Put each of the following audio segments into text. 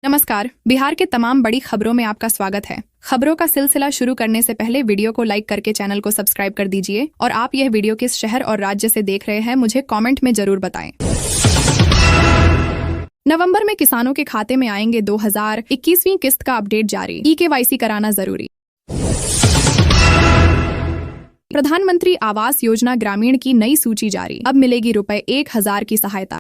नमस्कार। बिहार के तमाम बड़ी खबरों में आपका स्वागत है। खबरों का सिलसिला शुरू करने से पहले वीडियो को लाइक करके चैनल को सब्सक्राइब कर दीजिए और आप यह वीडियो किस शहर और राज्य से देख रहे हैं मुझे कमेंट में जरूर बताएं। नवंबर में किसानों के खाते में आएंगे 2021वीं किस्त का अपडेट जारी, ई-KYC कराना जरूरी। प्रधानमंत्री आवास योजना ग्रामीण की नई सूची जारी, अब मिलेगी ₹1000 की सहायता।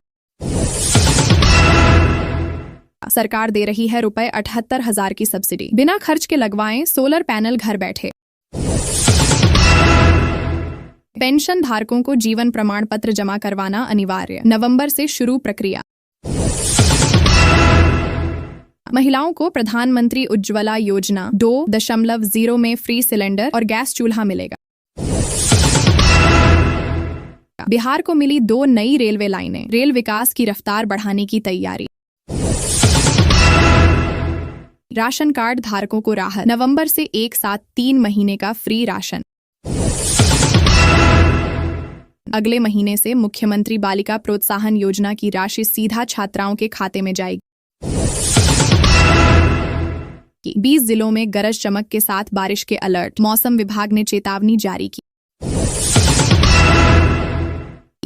सरकार दे रही है ₹78,000 की सब्सिडी, बिना खर्च के लगवाएं सोलर पैनल घर बैठे। पेंशन धारकों को जीवन प्रमाण पत्र जमा करवाना अनिवार्य, नवंबर से शुरू प्रक्रिया। महिलाओं को प्रधानमंत्री उज्ज्वला योजना 2.0 में फ्री सिलेंडर और गैस चूल्हा मिलेगा। बिहार को मिली 2 नई रेलवे लाइनें, रेल विकास की रफ्तार बढ़ाने की तैयारी। राशन कार्ड धारकों को राहत, नवंबर से एक साथ 3 महीने का फ्री राशन। अगले महीने से मुख्यमंत्री बालिका प्रोत्साहन योजना की राशि सीधा छात्राओं के खाते में जाएगी। 20 जिलों में गरज चमक के साथ बारिश के अलर्ट, मौसम विभाग ने चेतावनी जारी की।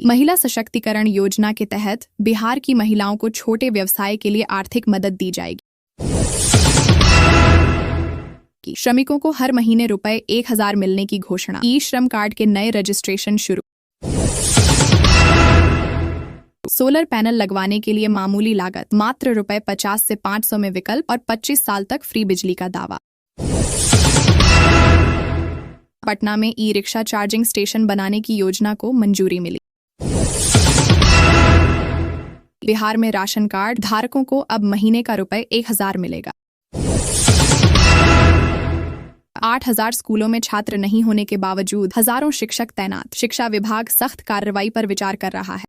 महिला सशक्तिकरण योजना के तहत बिहार की महिलाओं को छोटे व्यवसाय के लिए आर्थिक मदद दी जाएगी। श्रमिकों को हर महीने ₹1000 मिलने की घोषणा, ई श्रम कार्ड के नए रजिस्ट्रेशन शुरू। सोलर पैनल लगवाने के लिए मामूली लागत, मात्र ₹50 से 500 में विकल्प और 25 साल तक फ्री बिजली का दावा। पटना में ई-रिक्शा चार्जिंग स्टेशन बनाने की योजना को मंजूरी मिली। बिहार में राशन कार्ड धारकों को अब महीने का ₹1000 मिलेगा। 8000 स्कूलों में छात्र नहीं होने के बावजूद हजारों शिक्षक तैनात, शिक्षा विभाग सख्त कार्रवाई पर विचार कर रहा है।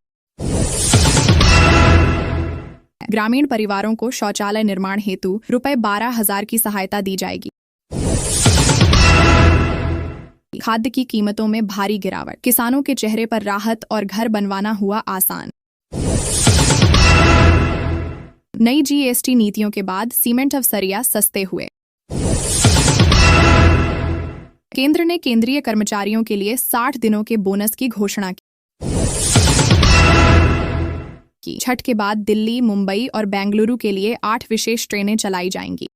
ग्रामीण परिवारों को शौचालय निर्माण हेतु ₹12,000 की सहायता दी जाएगी। खाद्य की कीमतों में भारी गिरावट, किसानों के चेहरे पर राहत और घर बनवाना हुआ आसान। नई GST नीतियों के बाद सीमेंट अवसरिया सस्ते हुए। केंद्र ने केंद्रीय कर्मचारियों के लिए 60 दिनों के बोनस की घोषणा की। छठ के बाद दिल्ली, मुंबई और बेंगलुरु के लिए 8 विशेष ट्रेनें चलाई जाएंगी।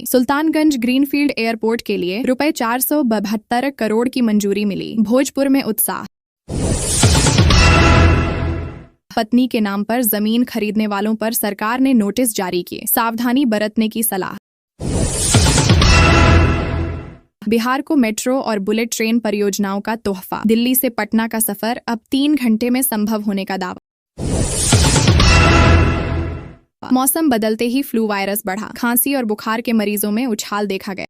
सुल्तानगंज ग्रीनफील्ड एयरपोर्ट के लिए ₹472 करोड़ की मंजूरी मिली, भोजपुर में उत्साह। पत्नी के नाम पर जमीन खरीदने वालों पर सरकार ने नोटिस जारी किए, सावधानी बरतने की सलाह। बिहार को मेट्रो और बुलेट ट्रेन परियोजनाओं का तोहफा, दिल्ली से पटना का सफर अब 3 घंटे में संभव होने का दावा। मौसम बदलते ही फ्लू वायरस बढ़ा, खांसी और बुखार के मरीजों में उछाल देखा गया।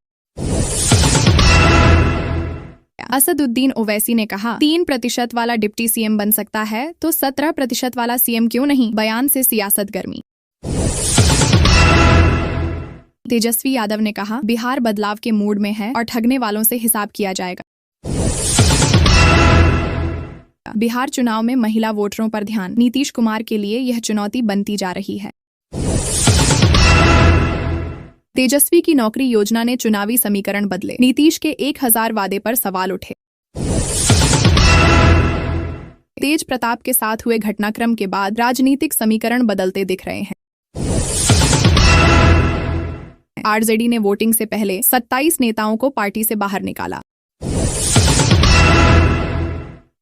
असदुद्दीन ओवैसी ने कहा, 3% वाला डिप्टी सीएम बन सकता है तो 17% वाला सीएम क्यों नहीं, बयान से सियासत गर्मी। तेजस्वी यादव ने कहा, बिहार बदलाव के मूड में है और ठगने वालों से हिसाब किया जाएगा। बिहार चुनाव में महिला वोटरों पर ध्यान, नीतीश कुमार के लिए यह चुनौती बनती जा रही है। तेजस्वी की नौकरी योजना ने चुनावी समीकरण बदले, नीतीश के 1000 वादे पर सवाल उठे। तेज प्रताप के साथ हुए घटनाक्रम के बाद राजनीतिक समीकरण बदलते दिख रहे हैं। RJD ने वोटिंग से पहले 27 नेताओं को पार्टी से बाहर निकाला।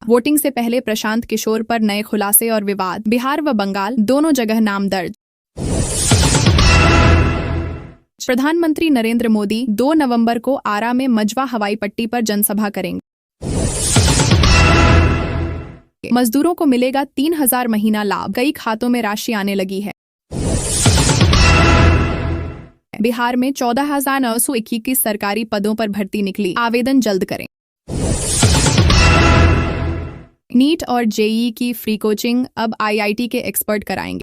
वोटिंग से पहले प्रशांत किशोर पर नए खुलासे और विवाद, बिहार व बंगाल दोनों जगह नाम दर्ज। प्रधानमंत्री नरेंद्र मोदी 2 नवंबर को आरा में मजवा हवाई पट्टी पर जनसभा करेंगे। मजदूरों को मिलेगा 3000 महीना लाभ, कई खातों में राशि आने लगी है। बिहार में 14,921 सरकारी पदों पर भर्ती निकली, आवेदन जल्द करें। नीट और JEE की फ्री कोचिंग अब IIT के एक्सपर्ट कराएंगे।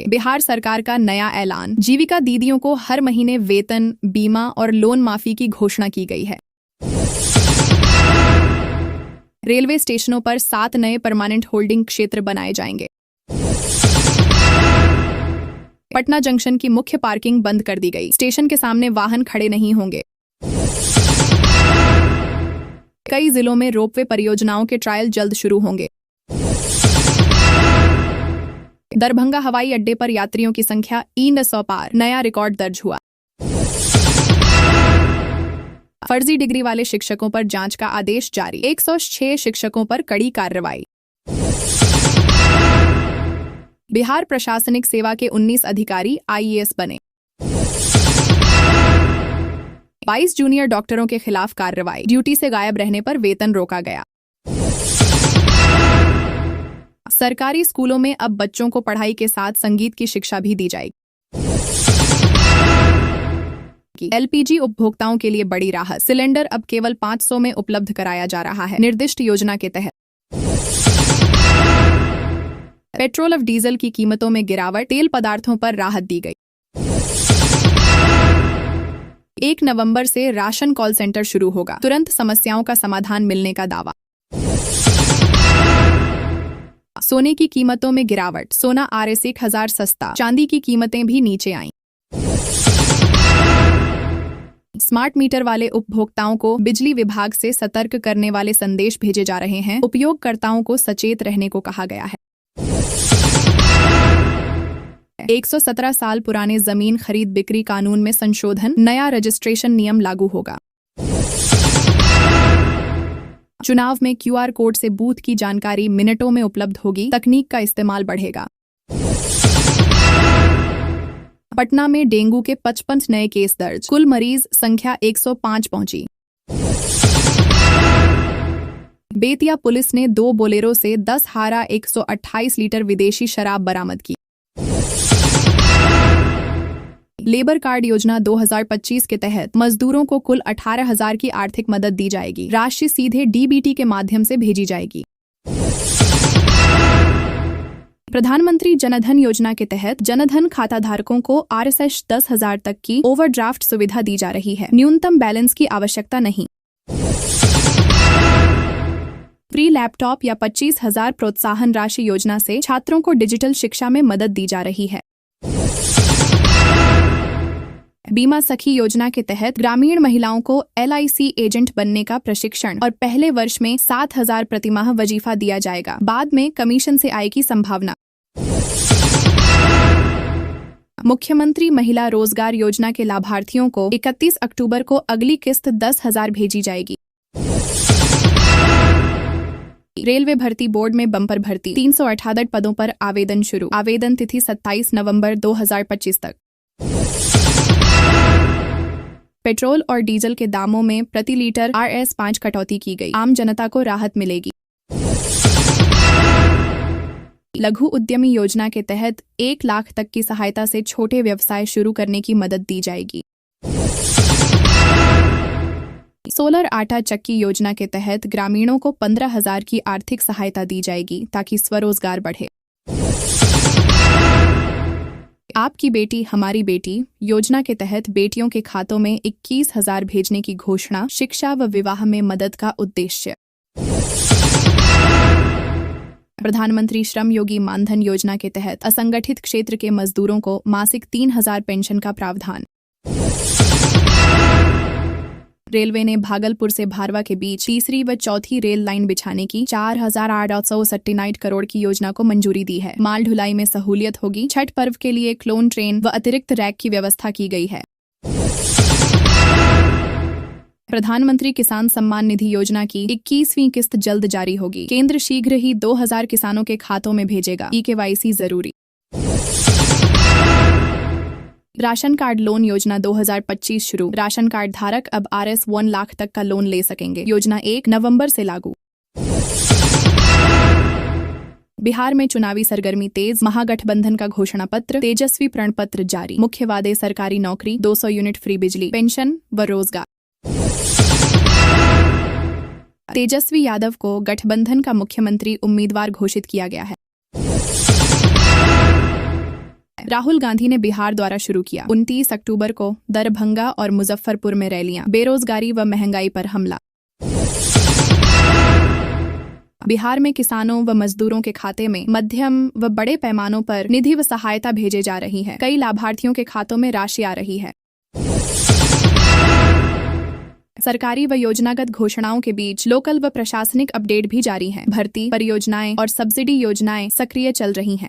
बिहार सरकार का नया ऐलान, जीविका दीदियों को हर महीने वेतन, बीमा और लोन माफी की घोषणा की गई है। रेलवे स्टेशनों पर 7 नए परमानेंट होल्डिंग क्षेत्र बनाए जाएंगे। पटना जंक्शन की मुख्य पार्किंग बंद कर दी गई। स्टेशन के सामने वाहन खड़े नहीं होंगे। कई जिलों में रोपवे परियोजनाओं के ट्रायल जल्द शुरू होंगे। दरभंगा हवाई अड्डे पर यात्रियों की संख्या 900 पार, नया रिकॉर्ड दर्ज हुआ। फर्जी डिग्री वाले शिक्षकों पर जांच का आदेश जारी, 106 शिक्षकों पर कड़ी कार्रवाई। बिहार प्रशासनिक सेवा के 19 अधिकारी IAS बने। 22 जूनियर डॉक्टरों के खिलाफ कार्रवाई, ड्यूटी से गायब रहने पर वेतन रोका गया। सरकारी स्कूलों में अब बच्चों को पढ़ाई के साथ संगीत की शिक्षा भी दी जाएगी। LPG उपभोक्ताओं के लिए बड़ी राहत, सिलेंडर अब केवल 500 में उपलब्ध कराया जा रहा है। निर्दिष्ट योजना के तहत पेट्रोल और डीजल की कीमतों में गिरावट, तेल पदार्थों पर राहत दी गई। 1 नवंबर से राशन कॉल सेंटर शुरू होगा, तुरंत समस्याओं का समाधान मिलने का दावा। सोने की कीमतों में गिरावट, सोना RS 1000 सस्ता, चांदी की कीमतें भी नीचे आईं। स्मार्ट मीटर वाले उपभोक्ताओं को बिजली विभाग से सतर्क करने वाले संदेश भेजे जा रहे हैं। उपयोगकर्ताओं को सचेत रहने को कहा गया है। 117 साल पुराने जमीन खरीद बिक्री कानून में संशोधन, नया रजिस्ट्रेशन नियम लागू होगा। चुनाव में QR कोड से बूथ की जानकारी मिनटों में उपलब्ध होगी, तकनीक का इस्तेमाल बढ़ेगा। पटना में डेंगू के 55 नए केस दर्ज, कुल मरीज संख्या 105 पहुंची। बेतिया पुलिस ने 2 बोलेरो से 10 हारा 128 लीटर विदेशी शराब बरामद की। लेबर कार्ड योजना 2025 के तहत मजदूरों को कुल 18,000 की आर्थिक मदद दी जाएगी। राशि सीधे DBT के माध्यम से भेजी जाएगी। प्रधानमंत्री जनधन योजना के तहत जनधन खाता धारकों को RSH 10,000 तक की ओवरड्राफ्ट सुविधा दी जा रही है। न्यूनतम बैलेंस की आवश्यकता नहीं। फ्री लैपटॉप या 25,000 प्रोत्साहन राशि योजना से छात्रों को डिजिटल शिक्षा में मदद दी जा रही है। बीमा सखी योजना के तहत ग्रामीण महिलाओं को LIC एजेंट बनने का प्रशिक्षण और पहले वर्ष में 7,000 प्रतिमाह वजीफा दिया जाएगा। बाद में कमीशन से आय की संभावना। मुख्यमंत्री महिला रोजगार योजना के लाभार्थियों को 31 अक्टूबर को अगली किस्त 10,000 भेजी जाएगी। रेलवे भर्ती बोर्ड में बम्पर भर्ती, 368 पदों पर आवेदन शुरू। आवेदन तिथि 27 नवंबर 2025 तक। पेट्रोल और डीजल के दामों में प्रति लीटर RS 5 कटौती की गई, आम जनता को राहत मिलेगी। लघु उद्यमी योजना के तहत 1 लाख तक की सहायता से छोटे व्यवसाय शुरू करने की मदद दी जाएगी। सोलर आटा चक्की योजना के तहत ग्रामीणों को 15,000 की आर्थिक सहायता दी जाएगी ताकि स्वरोजगार बढ़े। आपकी बेटी हमारी बेटी योजना के तहत बेटियों के खातों में 21,000 भेजने की घोषणा, शिक्षा व विवाह में मदद का उद्देश्य। प्रधानमंत्री श्रम योगी मानधन योजना के तहत असंगठित क्षेत्र के मजदूरों को मासिक 3,000 पेंशन का प्रावधान। रेलवे ने भागलपुर से भारवा के बीच तीसरी व चौथी रेल लाइन बिछाने की 4,869 करोड़ की योजना को मंजूरी दी है। माल ढुलाई में सहूलियत होगी। छठ पर्व के लिए क्लोन ट्रेन व अतिरिक्त रैक की व्यवस्था की गई है। प्रधानमंत्री किसान सम्मान निधि योजना की 21वीं किस्त जल्द जारी होगी। केंद्र शीघ्र ही 2,000 किसानों के खातों में भेजेगा। eKYC जरूरी। राशन कार्ड लोन योजना 2025 शुरू। राशन कार्ड धारक अब RS 1 लाख तक का लोन ले सकेंगे। योजना 1 नवंबर से लागू। बिहार में चुनावी सरगर्मी तेज, महागठबंधन का घोषणा पत्र, तेजस्वी प्रण पत्र जारी। मुख्य वादे सरकारी नौकरी, 200 यूनिट फ्री बिजली, पेंशन व रोजगार। तेजस्वी यादव को गठबंधन का मुख्यमंत्री उम्मीदवार घोषित किया गया है। राहुल गांधी ने बिहार द्वारा शुरू किया 29 अक्टूबर को दरभंगा और मुजफ्फरपुर में रैलियां। बेरोजगारी व महंगाई पर हमला। बिहार में किसानों व मजदूरों के खाते में मध्यम व बड़े पैमानों पर निधि व सहायता भेजे जा रही है। कई लाभार्थियों के खातों में राशि आ रही है। सरकारी व योजनागत घोषणाओं के बीच लोकल व प्रशासनिक अपडेट भी जारी हैं। भर्ती, परियोजनाएं और सब्सिडी योजनाएं सक्रिय चल रही हैं।